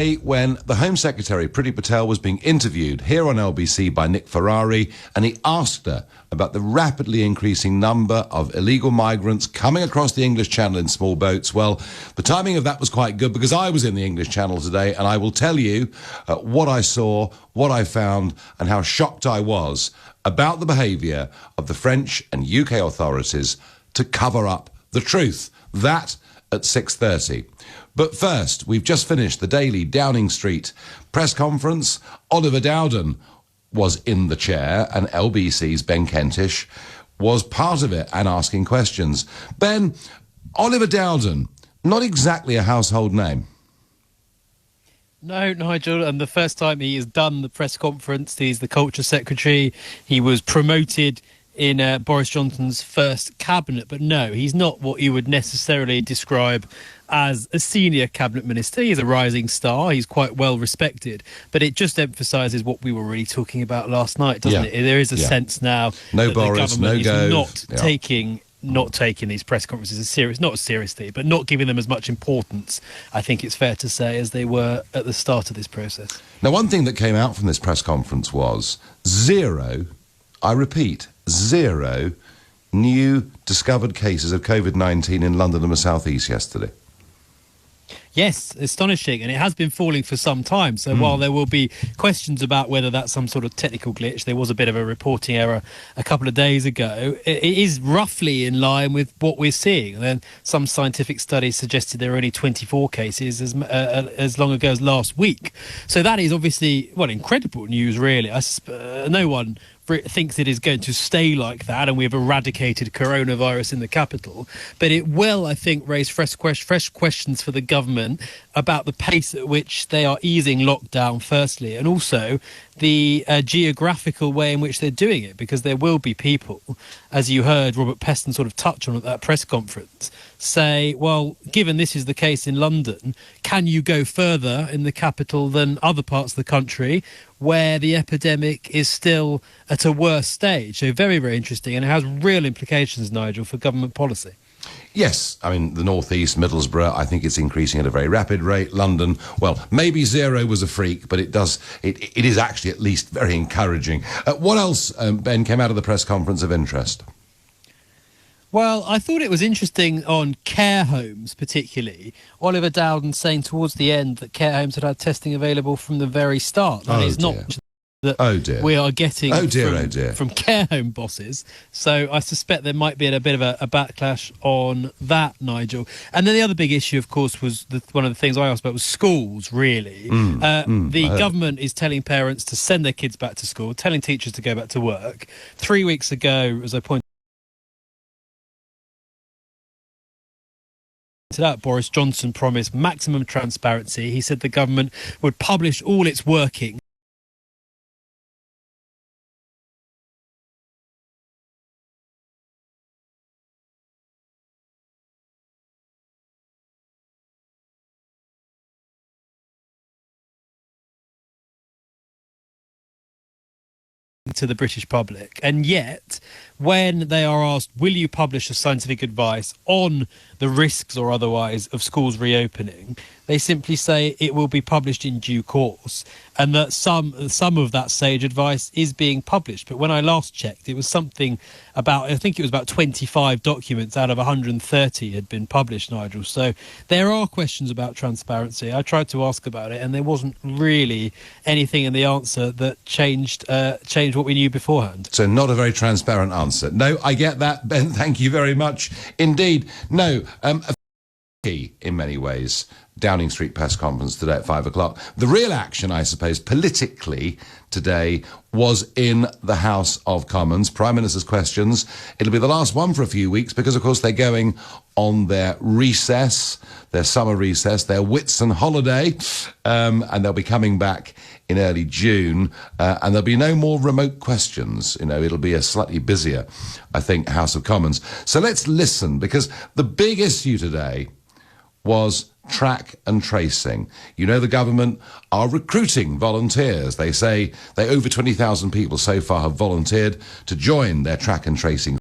When the Home Secretary, Priti Patel, was being interviewed here on LBC by Nick Ferrari, and he asked her about the rapidly increasing number of illegal migrants coming across the English Channel in small boats. Well, the timing of that was quite good because I was in the English Channel today, and I will tell you what I saw, what I found, and how shocked I was about the behaviour of the French and UK authorities to cover up the truth. That at 6:30. But first, we've just finished the daily Downing Street press conference. Oliver Dowden was in the chair, and LBC's Ben Kentish was part of it and asking questions. Ben, Oliver Dowden, not exactly a household name. No, Nigel, and the first time he has done the press conference, he's the Culture Secretary. He was promoted in Boris Johnson's first cabinet, but no, he's not what you would necessarily describe as a senior cabinet minister. He's a rising star. He's quite well respected, but it just emphasises what we were really talking about last night, doesn't it? There is a sense now that Boris, the government is Gove. not taking these press conferences not seriously, but not giving them as much importance, I think it's fair to say, as they were at the start of this process. Now, one thing that came out from this press conference was zero, I repeat, zero new discovered cases of COVID-19 in London and the South East yesterday. Yes, astonishing, and it has been falling for some time. So while there will be questions about whether that's some sort of technical glitch, there was a bit of a reporting error a couple of days ago, it is roughly in line with what we're seeing. And then some scientific studies suggested there were only 24 cases as long ago as last week. So that is obviously, well, incredible news, really. No one thinks it is going to stay like that and we've eradicated coronavirus in the capital, but it will, I think, raise fresh questions for the government about the pace at which they are easing lockdown, firstly, and also the geographical way in which they're doing it, because there will be people, as you heard Robert Peston sort of touch on at that press conference, say, well, given this is the case in London, can you go further in the capital than other parts of the country where the epidemic is still at a worse stage? So very, very interesting, and it has real implications, Nigel, for government policy. Yes, I mean, the North East, Middlesbrough, I think it's increasing at a very rapid rate. London, well, maybe zero was a freak, but it is actually at least very encouraging. What else, Ben, came out of the press conference of interest? Well, I thought it was interesting on care homes, particularly. Oliver Dowden saying towards the end that care homes had testing available from the very start. That is not that we are getting from care home bosses. So I suspect there might be a bit of a backlash on that, Nigel. And then the other big issue, of course, was one of the things I asked about was schools, really. The government is telling parents to send their kids back to school, telling teachers to go back to work. 3 weeks ago, as I pointed out, Boris Johnson promised maximum transparency. He said the government would publish all its working to the British public, and yet when they are asked, will you publish a scientific advice on the risks or otherwise of schools reopening, they simply say it will be published in due course, and that some of that sage advice is being published. But when I last checked, it was something about, I think it was about 25 documents out of 130 had been published, Nigel. So there are questions about transparency. I tried to ask about it, and there wasn't really anything in the answer that changed what we knew beforehand. So not a very transparent answer. No, I get that, Ben. Thank you very much indeed. No, key in many ways Downing Street press conference today at 5 o'clock. The real action, I suppose, politically today was in the House of Commons. Prime Minister's questions. It'll be the last one for a few weeks because, of course, they're going on their recess, their summer recess, their Whitsun holiday, and they'll be coming back in early June, and there'll be no more remote questions. You know, it'll be a slightly busier, I think, House of Commons. So let's listen, because the big issue today was track and tracing. You know, the government are recruiting volunteers. They say over 20,000 people so far have volunteered to join their track and tracing